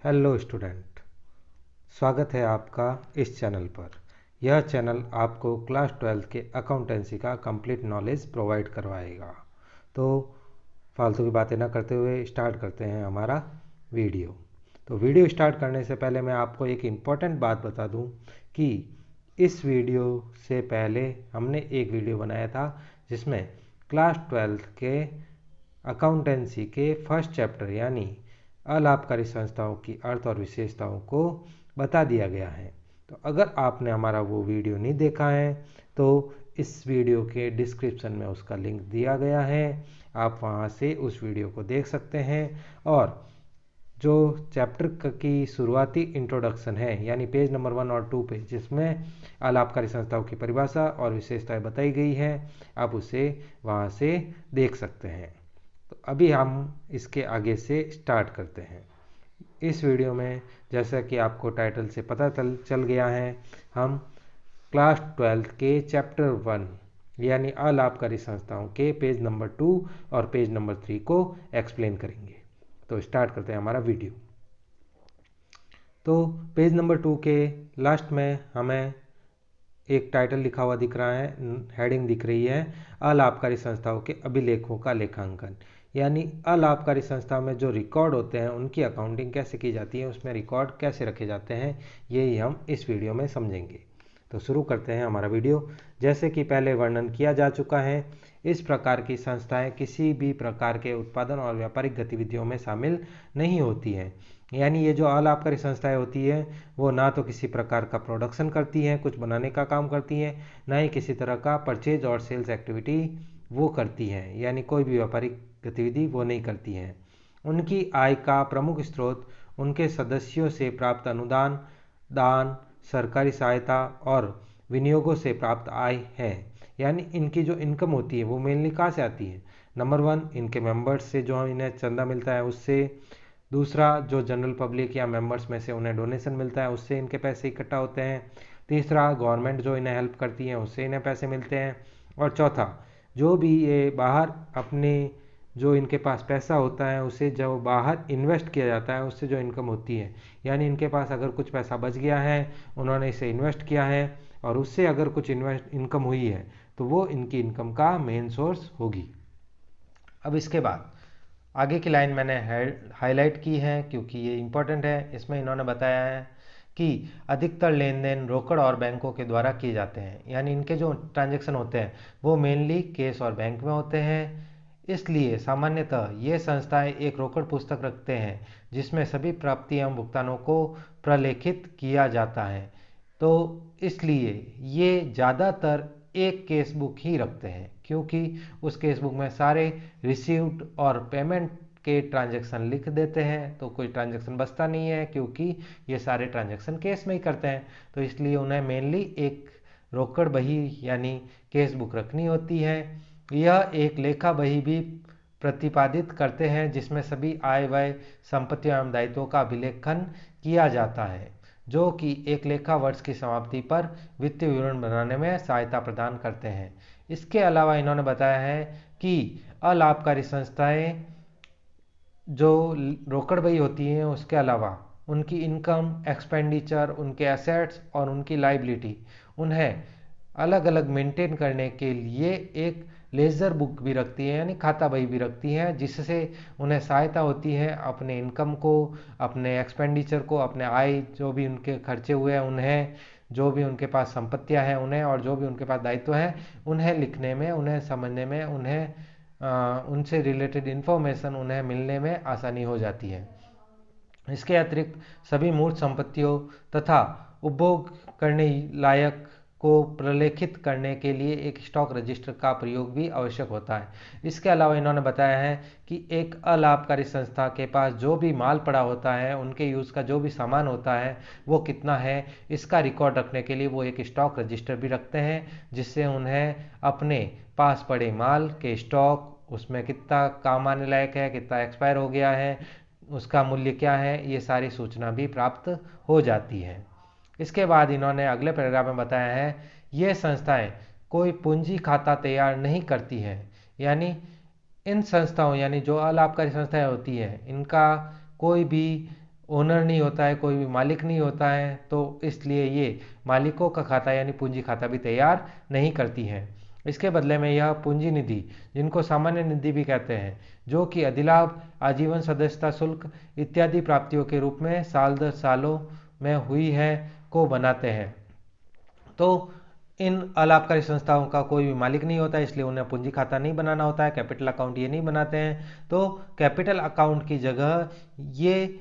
Hello student, स्वागत है आपका इस चैनल पर। यह चैनल आपको क्लास 12 के अकाउंटेंसी का कंप्लीट नॉलेज प्रोवाइड करवाएगा। तो फालतू की बातें ना करते हुए स्टार्ट करते हैं हमारा वीडियो। तो वीडियो स्टार्ट करने से पहले मैं आपको एक इम्पॉर्टेंट बात बता दूं कि इस वीडियो से पहले हमने एक वीडियो बनाया था जिसमें क्लास 12 के अकाउंटेंसी के फर्स्ट चैप्टर यानी अलाभकारी संस्थाओं की अर्थ और विशेषताओं को बता दिया गया है। तो अगर आपने हमारा वो वीडियो नहीं देखा है तो इस वीडियो के डिस्क्रिप्शन में उसका लिंक दिया गया है, आप वहाँ से उस वीडियो को देख सकते हैं। और जो चैप्टर की शुरुआती इंट्रोडक्शन है यानी पेज नंबर 1 और 2 पे, जिसमें अलाभकारी संस्थाओं की परिभाषा और विशेषताएं बताई गई है, आप उसे वहाँ से देख सकते हैं। तो अभी हम इसके आगे से स्टार्ट करते हैं। इस वीडियो में जैसा कि आपको टाइटल से पता चल गया है, हम क्लास 12 के चैप्टर 1 यानी अलाभकारी संस्थाओं के पेज नंबर 2 और पेज नंबर 3 को एक्सप्लेन करेंगे। तो स्टार्ट करते हैं हमारा वीडियो। तो पेज नंबर 2 के लास्ट में हमें एक टाइटल लिखा हुआ दिख रहा है, हेडिंग दिख रही है, अलाभकारी संस्थाओं के अभिलेखों का लेखांकन। यानी अलाभकारी संस्था में जो रिकॉर्ड होते हैं उनकी अकाउंटिंग कैसे की जाती है, उसमें रिकॉर्ड कैसे रखे जाते हैं, यही हम इस वीडियो में समझेंगे। तो शुरू करते हैं हमारा वीडियो। जैसे कि पहले वर्णन किया जा चुका है, इस प्रकार की संस्थाएं किसी भी प्रकार के उत्पादन और व्यापारिक गतिविधियों में शामिल नहीं होती हैं। यानी ये जो अलाभकारी संस्थाएं होती है वो ना तो किसी प्रकार का प्रोडक्शन करती हैं, कुछ बनाने का काम करती हैं, ना ही किसी तरह का परचेज और सेल्स एक्टिविटी वो करती हैं, यानी कोई भी व्यापारिक गतिविधि वो नहीं करती हैं। उनकी आय का प्रमुख स्रोत उनके सदस्यों से प्राप्त अनुदान, दान, सरकारी सहायता और विनियोगों से प्राप्त आय है। यानी इनकी जो इनकम होती है वो मेनली कहाँ से आती है? नंबर 1, इनके मेंबर्स से जो इन्हें चंदा मिलता है उससे। दूसरा, जो जनरल पब्लिक या मेंबर्स में से उन्हें डोनेशन मिलता है उससे इनके पैसे इकट्ठा होते हैं। तीसरा, गवर्नमेंट जो इन्हें हेल्प करती है उससे इन्हें पैसे मिलते हैं। और चौथा, जो भी ये बाहर अपने जो इनके पास पैसा होता है उसे जब बाहर इन्वेस्ट किया जाता है उससे जो इनकम होती है, यानी इनके पास अगर कुछ पैसा बच गया है, उन्होंने इसे इन्वेस्ट किया है और उससे अगर कुछ इनकम हुई है तो वो इनकी इनकम का मेन सोर्स होगी। अब इसके बाद आगे की लाइन मैंने हाईलाइट की है क्योंकि ये इंपॉर्टेंट है। इसमें इन्होंने बताया है कि अधिकतर लेन देन रोकड़ और बैंकों के द्वारा किए जाते हैं। यानी इनके जो ट्रांजैक्शन होते हैं वो मेनली कैश और बैंक में होते हैं। इसलिए सामान्यतः ये संस्थाएं एक रोकड़ पुस्तक रखते हैं जिसमें सभी प्राप्ति एवं भुगतानों को प्रलेखित किया जाता है। तो इसलिए ये ज़्यादातर एक केस बुक ही रखते हैं क्योंकि उस केस बुक में सारे रिसीव्ड और पेमेंट के ट्रांजैक्शन लिख देते हैं, तो कोई ट्रांजैक्शन बचता नहीं है क्योंकि ये सारे ट्रांजैक्शन केस में ही करते हैं। तो इसलिए उन्हें मेनली एक रोकड़ बही यानी केस बुक रखनी होती है। यह एक लेखा बही भी प्रतिपादित करते हैं जिसमें सभी आय व्यय, संपत्ति एवं दायित्वों का अभिलेखन किया जाता है, जो कि एक लेखा वर्ष की समाप्ति पर वित्तीय विवरण बनाने में सहायता प्रदान करते हैं। इसके अलावा इन्होंने बताया है कि अलाभकारी संस्थाएं जो रोकड़ बही होती हैं उसके अलावा उनकी इनकम, एक्सपेंडिचर, उनके एसेट्स और उनकी लाइबिलिटी उन्हें अलग अलग मेंटेन करने के लिए एक लेजर बुक भी रखती है यानी खाता बही भी रखती है, जिससे उन्हें सहायता होती है अपने इनकम को, अपने एक्सपेंडिचर को, अपने आय जो भी उनके खर्चे हुए हैं उन्हें, जो भी उनके पास संपत्तियां हैं उन्हें, और जो भी उनके पास दायित्व हैं उन्हें लिखने में, उन्हें समझने में, उन्हें उनसे रिलेटेड इन्फॉर्मेशन उन्हें मिलने में आसानी हो जाती है। इसके अतिरिक्त सभी मूर्त संपत्तियों तथा उपभोग करने लायक को प्रलेखित करने के लिए एक स्टॉक रजिस्टर का प्रयोग भी आवश्यक होता है। इसके अलावा इन्होंने बताया है कि एक अलाभकारी संस्था के पास जो भी माल पड़ा होता है, उनके यूज़ का जो भी सामान होता है वो कितना है, इसका रिकॉर्ड रखने के लिए वो एक स्टॉक रजिस्टर भी रखते हैं, जिससे उन्हें अपने पास पड़े माल के स्टॉक, उसमें कितना काम आने लायक है, कितना एक्सपायर हो गया है, उसका मूल्य क्या है, ये सारी सूचना भी प्राप्त हो जाती है। इसके बाद इन्होंने अगले पैराग्राफ में बताया है, ये संस्थाएं कोई पूंजी खाता तैयार नहीं करती हैं। यानी इन संस्थाओं यानी जो अलाभकारी संस्थाएं होती हैं इनका कोई भी ओनर नहीं होता है, कोई भी मालिक नहीं होता है, तो इसलिए ये मालिकों का खाता यानी पूंजी खाता भी तैयार नहीं करती हैं। इसके बदले में यह पूंजी निधि, जिनको सामान्य निधि भी कहते हैं, जो कि अधिलाभ, आजीवन सदस्यता शुल्क इत्यादि प्राप्तियों के रूप में साल दर सालों में हुई है, को बनाते हैं। तो इन अलाभकारी संस्थाओं का कोई भी मालिक नहीं होता, इसलिए उन्हें पूंजी खाता नहीं बनाना होता है, कैपिटल अकाउंट ये नहीं बनाते हैं। तो कैपिटल अकाउंट की जगह ये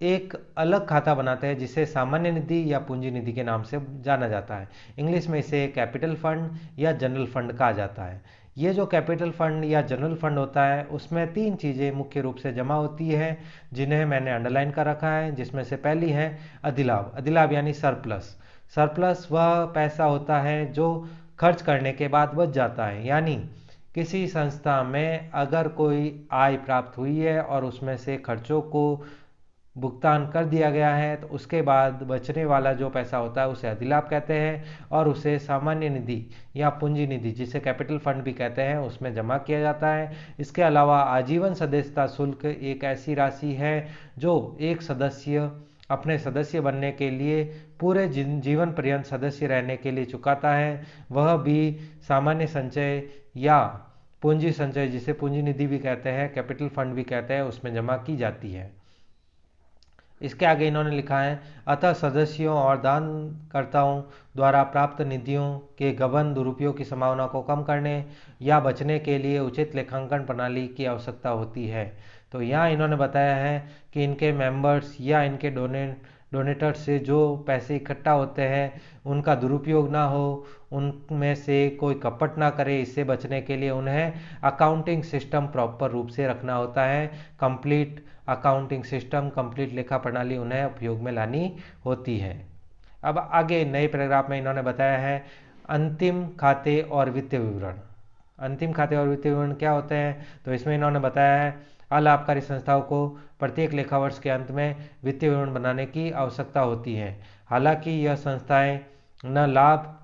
एक अलग खाता बनाते हैं जिसे सामान्य निधि या पूंजी निधि के नाम से जाना जाता है। इंग्लिश में इसे कैपिटल फंड या जनरल फंड कहा जाता है। ये जो कैपिटल फंड या जनरल फंड होता है उसमें तीन चीज़ें मुख्य रूप से जमा होती है, जिन्हें मैंने अंडरलाइन कर रखा है, जिसमें से पहली है अधिलाभ। अधिलाभ यानी सरप्लस। सरप्लस वह पैसा होता है जो खर्च करने के बाद बच जाता है, यानी किसी संस्था में अगर कोई आय प्राप्त हुई है और उसमें से खर्चों को भुगतान कर दिया गया है, तो उसके बाद बचने वाला जो पैसा होता है उसे अधिलाभ कहते हैं और उसे सामान्य निधि या पूंजी निधि, जिसे कैपिटल फंड भी कहते हैं, उसमें जमा किया जाता है। इसके अलावा आजीवन सदस्यता शुल्क एक ऐसी राशि है जो एक सदस्य अपने सदस्य बनने के लिए पूरे जीवन पर्यंत सदस्य रहने के लिए चुकाता है। वह भी सामान्य संचय या पूंजी संचय, जिसे पूंजी निधि भी कहते हैं, कैपिटल फंड भी कहते हैं, उसमें जमा की जाती है। इसके आगे इन्होंने लिखा है, अतः सदस्यों और दानकर्ताओं द्वारा प्राप्त निधियों के गबन दुरुपयोग की संभावना को कम करने या बचने के लिए उचित लेखांकन प्रणाली की आवश्यकता होती है। तो यहाँ इन्होंने बताया है कि इनके मेंबर्स या इनके डोनेटर्स से जो पैसे इकट्ठा होते हैं उनका दुरुपयोग ना हो, उनमें से कोई कपट ना करे, इससे बचने के लिए उन्हें अकाउंटिंग सिस्टम प्रॉपर रूप से रखना होता है। कंप्लीट अकाउंटिंग सिस्टम, कंप्लीट लेखा प्रणाली उन्हें उपयोग में लानी होती है। अब आगे नए पैराग्राफ में इन्होंने बताया है अंतिम खाते और वित्तीय विवरण। अंतिम खाते और वित्तीय विवरण क्या होते हैं, तो इसमें इन्होंने बताया है अलाभकारी संस्थाओं को प्रत्येक लेखा वर्ष के अंत में वित्तीय विवरण बनाने की आवश्यकता होती है। हालांकि यह संस्थाएं न लाभ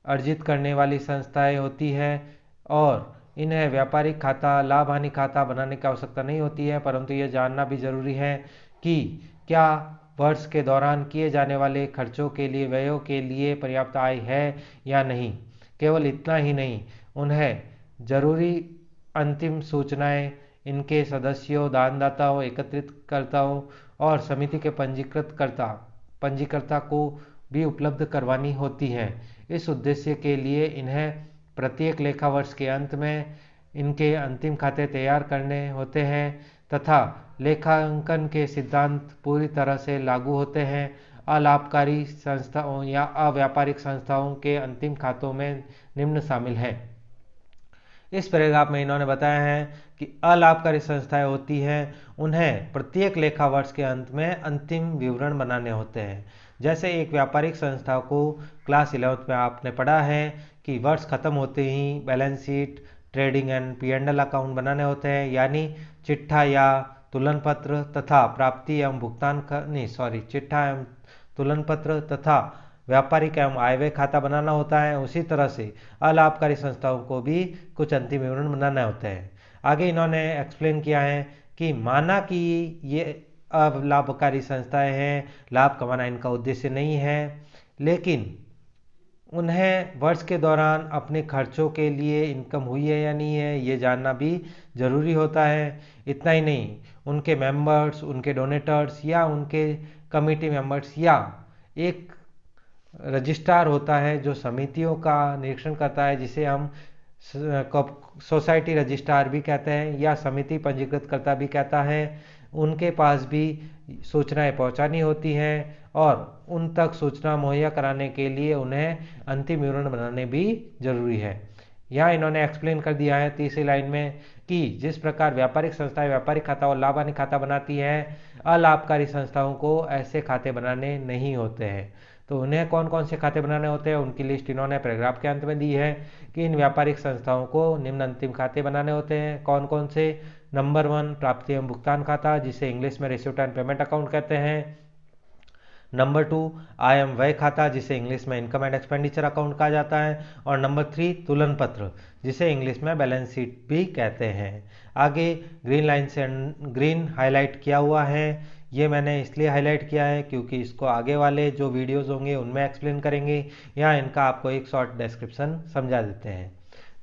अर्जित करने वाली संस्थाएं होती है और इन्हें व्यापारिक खाता, लाभ हानि खाता बनाने की आवश्यकता नहीं होती है, परंतु यह जानना भी जरूरी है कि क्या वर्ष के दौरान किए जाने वाले खर्चों के लिए, व्ययों के लिए पर्याप्त आय है या नहीं। केवल इतना ही नहीं, उन्हें जरूरी अंतिम सूचनाएं इनके सदस्यों, दानदाताओं, एकत्रितकर्ताओं और समिति के पंजीकर्ता को भी उपलब्ध करवानी होती है। इस उद्देश्य के लिए इन्हें प्रत्येक लेखा वर्ष के अंत में इनके अंतिम खाते तैयार करने होते हैं तथा लेखांकन के सिद्धांत पूरी तरह से लागू होते हैं। अलाभकारी संस्थाओं या अव्यापारिक संस्थाओं के अंतिम खातों में निम्न शामिल है। इस पैराग्राफ में इन्होंने बताया है कि अलाभकारी संस्थाएं होती हैं, उन्हें प्रत्येक लेखा वर्ष के अंत में अंतिम विवरण बनाने होते हैं। जैसे एक व्यापारिक संस्था को क्लास 11th में आपने पढ़ा है कि वर्ष खत्म होते ही balance sheet, trading and P&L account बनाने होते हैं, यानी चिट्ठा या तुलन पत्र तथा प्राप्ति एवं भुगतान चिट्ठा एवं तुलन पत्र तथा व्यापारिक एवं आयव्यय खाता बनाना होता है। उसी तरह से अलाभकारी संस्थाओं को भी कुछ अंतिम विवरण बनाना होता है। आगे इन्होंने एक्सप्लेन किया है कि माना कि ये अलाभकारी संस्थाएं हैं, लाभ कमाना इनका उद्देश्य नहीं है, लेकिन उन्हें वर्ष के दौरान अपने खर्चों के लिए इनकम हुई है या नहीं है ये जानना भी ज़रूरी होता है। इतना ही नहीं, उनके मेंबर्स, उनके डोनेटर्स या उनके कमेटी मेंबर्स या एक रजिस्ट्रार होता है जो समितियों का निरीक्षण करता है, जिसे हम सोसाइटी रजिस्ट्रार भी कहते हैं या समिति पंजीकृत करता भी कहता है। उनके पास भी सूचनाएं पहुंचानी होती हैं और उन तक सूचना मुहैया कराने के लिए उन्हें अंतिम विवरण बनाने भी जरूरी है। यहाँ इन्होंने एक्सप्लेन कर दिया है तीसरी लाइन में कि जिस प्रकार व्यापारिक संस्थाएं व्यापारिक खाता और लाभ हानि खाता बनाती हैं, अलाभकारी संस्थाओं को ऐसे खाते बनाने नहीं होते हैं। तो उन्हें कौन कौन से खाते बनाने होते हैं उनकी लिस्ट इन्होंने पैराग्राफ के अंत में दी है कि इन व्यापारिक संस्थाओं को निम्न अंतिम खाते बनाने होते हैं। कौन कौन से? नंबर 1 प्राप्ति एवं भुगतान खाता, जिसे इंग्लिश में रिसीव्ड एंड पेमेंट अकाउंट कहते हैं। नंबर 2 आय एवं व्यय खाता, जिसे इंग्लिश में इनकम एंड एक्सपेंडिचर अकाउंट कहा जाता है। और नंबर 3 तुलन पत्र, जिसे इंग्लिश में बैलेंस शीट भी कहते हैं। आगे ग्रीन लाइन से ग्रीन हाईलाइट किया हुआ है, ये मैंने इसलिए हाईलाइट किया है क्योंकि इसको आगे वाले जो वीडियोस होंगे उनमें एक्सप्लेन करेंगे, यहाँ इनका आपको एक शॉर्ट डिस्क्रिप्शन समझा देते हैं।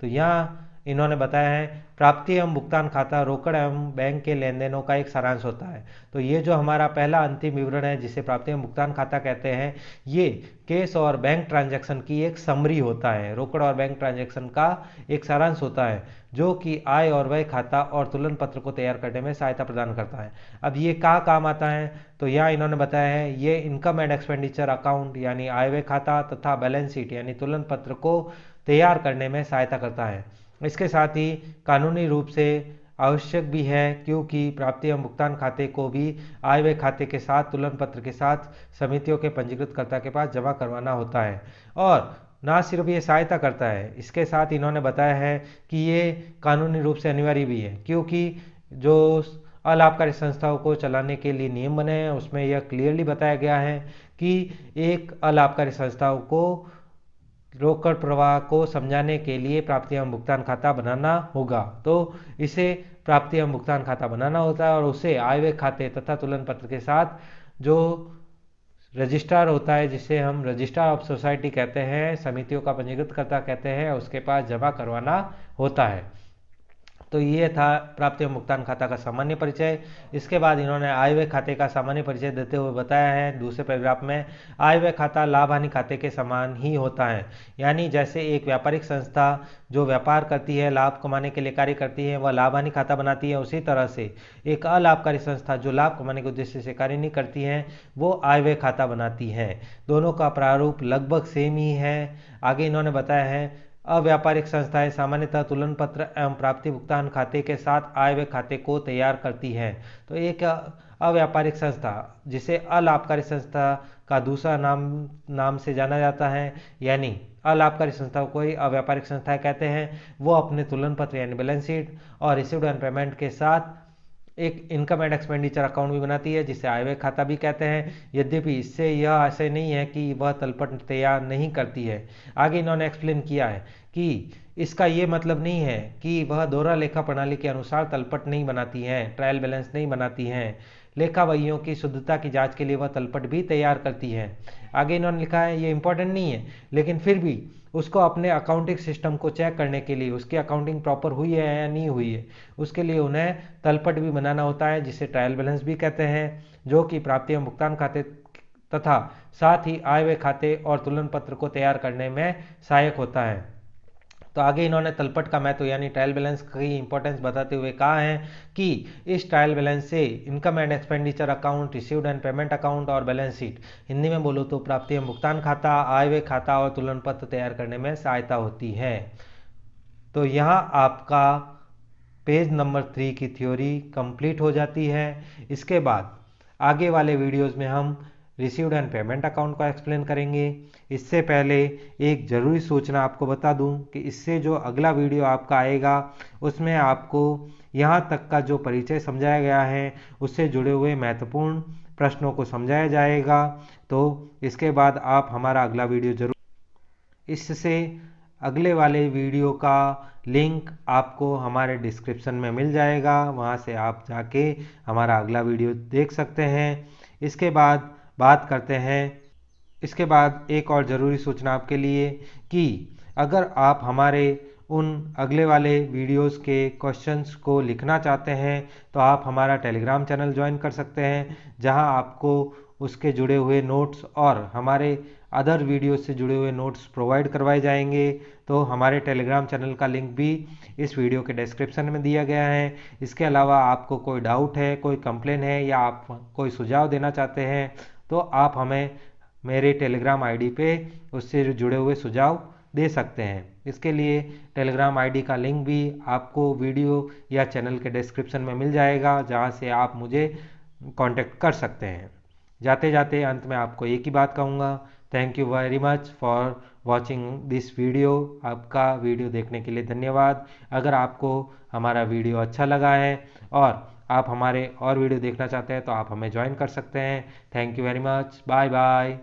तो यहाँ इन्होंने बताया है प्राप्ति एवं भुगतान खाता रोकड़ एवं बैंक के लेन देनों का एक सारांश होता है। तो ये जो हमारा पहला अंतिम विवरण है जिसे प्राप्ति एवं भुगतान खाता कहते हैं, ये कैश और बैंक ट्रांजैक्शन की एक समरी होता है, रोकड़ और बैंक ट्रांजैक्शन का एक सारांश होता है जो कि आय और व्यय खाता और तुलन पत्र को तैयार करने में सहायता प्रदान करता है। अब ये कहाँ काम आता है, तो यहाँ इन्होंने बताया है ये इनकम एंड एक्सपेंडिचर अकाउंट यानी आय व्यय खाता तथा बैलेंस शीट यानी तुलन पत्र को तैयार करने में सहायता करता है। इसके साथ ही कानूनी रूप से आवश्यक भी है क्योंकि प्राप्ति एवं भुगतान खाते को भी आय व्यय खाते के साथ तुलन पत्र के साथ समितियों के पंजीकृत कर्ता के पास जमा करवाना होता है। और ना सिर्फ ये सहायता करता है, इसके साथ इन्होंने बताया है कि ये कानूनी रूप से अनिवार्य भी है क्योंकि जो अलाभकारी संस्थाओं को चलाने के लिए नियम बने हैं उसमें यह क्लियरली बताया गया है कि एक अलाभकारी संस्थाओं को रोकड़ प्रवाह को समझाने के लिए प्राप्ति एवं भुगतान खाता बनाना होगा। तो इसे प्राप्ति एवं भुगतान खाता बनाना होता है और उसे आय व्यय खाते तथा तुलन पत्र के साथ जो रजिस्ट्रार होता है, जिसे हम रजिस्ट्रार ऑफ सोसाइटी कहते हैं, समितियों का पंजीकृत कर्ता कहते हैं, उसके पास जमा करवाना होता है। तो ये था प्राप्ति एवं भुगतान खाता का सामान्य परिचय। इसके बाद इन्होंने आय व्यय खाते का सामान्य परिचय देते हुए बताया है दूसरे पैराग्राफ में, आय व्यय खाता लाभ हानि खाते के समान ही होता है। यानी जैसे एक व्यापारिक संस्था जो व्यापार करती है, लाभ कमाने के लिए कार्य करती है, वह लाभ हानि खाता बनाती है, उसी तरह से एक अलाभकारी संस्था जो लाभ कमाने के उद्देश्य से कार्य नहीं करती है वो आय व्यय खाता बनाती है। दोनों का प्रारूप लगभग सेम ही है। आगे इन्होंने बताया है अव्यापारिक संस्थाएं सामान्यतः तुलन पत्र एवं प्राप्ति भुगतान खाते के साथ आय व्यय खाते को तैयार करती हैं। तो एक अव्यापारिक संस्था जिसे अलाभकारी संस्था का दूसरा नाम से जाना जाता है, यानी अलाभकारी संस्थाओं को ही अव्यापारिक संस्थाएं कहते हैं, वो अपने तुलन पत्र यानी बैलेंस शीट और रिसीव्ड एंड पेमेंट के साथ एक इनकम एंड एक्सपेंडिचर अकाउंट भी बनाती है जिसे आय व्यय खाता भी कहते हैं। यद्यपि इससे यह ऐसे नहीं है कि वह तलपट तैयार नहीं करती है। आगे इन्होंने एक्सप्लेन किया है कि इसका ये मतलब नहीं है कि वह दोहरा लेखा प्रणाली के अनुसार तलपट नहीं बनाती हैं, ट्रायल बैलेंस नहीं बनाती हैं। लेखा बहियों की शुद्धता की जांच के लिए वह तलपट भी तैयार करती है। आगे इन्होंने लिखा है ये इंपॉर्टेंट नहीं है लेकिन फिर भी उसको अपने अकाउंटिंग सिस्टम को चेक करने के लिए, उसकी अकाउंटिंग प्रॉपर हुई है या नहीं हुई है, उसके लिए उन्हें तलपट भी बनाना होता है जिसे ट्रायल बैलेंस भी कहते हैं, जो कि प्राप्ति एवं भुगतान खाते तथा साथ ही आय व्यय खाते और तुलन पत्र को तैयार करने में सहायक होता है। तो आगे इन्होंने तलपट का महत्व यानी ट्रायल बैलेंस की इंपॉर्टेंस बताते हुए कहा है कि इस ट्रायल बैलेंस से income and expenditure account, received and payment account और बैलेंस शीट, हिंदी में बोलो तो प्राप्ति एवं भुगतान खाता, आय व्यय खाता और तुलन पत्र तैयार करने में सहायता होती है। तो यहाँ आपका पेज नंबर 3 की थ्योरी कंप्लीट हो जाती है। इसके बाद आगे वाले वीडियोज़ में हम रिसीव्ड एंड पेमेंट अकाउंट को एक्सप्लेन करेंगे। इससे पहले एक ज़रूरी सूचना आपको बता दूं कि इससे जो अगला वीडियो आपका आएगा उसमें आपको यहाँ तक का जो परिचय समझाया गया है उससे जुड़े हुए महत्वपूर्ण प्रश्नों को समझाया जाएगा। तो इसके बाद आप हमारा अगला वीडियो जरूर, इससे अगले वाले वीडियो का लिंक आपको हमारे डिस्क्रिप्शन में मिल जाएगा, वहाँ से आप जाके हमारा अगला वीडियो देख सकते हैं। इसके बाद बात करते हैं, इसके बाद एक और ज़रूरी सूचना आपके लिए कि अगर आप हमारे उन अगले वाले वीडियोस के क्वेश्चंस को लिखना चाहते हैं तो आप हमारा टेलीग्राम चैनल ज्वाइन कर सकते हैं, जहां आपको उसके जुड़े हुए नोट्स और हमारे अदर वीडियो से जुड़े हुए नोट्स प्रोवाइड करवाए जाएंगे। तो हमारे टेलीग्राम चैनल का लिंक भी इस वीडियो के डिस्क्रिप्शन में दिया गया है। इसके अलावा आपको कोई डाउट है, कोई कंप्लेन है या आप कोई सुझाव देना चाहते हैं तो आप हमें मेरे टेलीग्राम आईडी पे उससे जुड़े हुए सुझाव दे सकते हैं। इसके लिए टेलीग्राम आईडी का लिंक भी आपको वीडियो या चैनल के डिस्क्रिप्शन में मिल जाएगा, जहां से आप मुझे कांटेक्ट कर सकते हैं। जाते जाते अंत में आपको एक ही बात कहूँगा, thank you very much for watching this video. आपका वीडियो देखने के लिए धन्यवाद। अगर आपको हमारा वीडियो अच्छा लगा है और आप हमारे और वीडियो देखना चाहते हैं तो आप हमें ज्वाइन कर सकते हैं। Thank you very much, bye bye.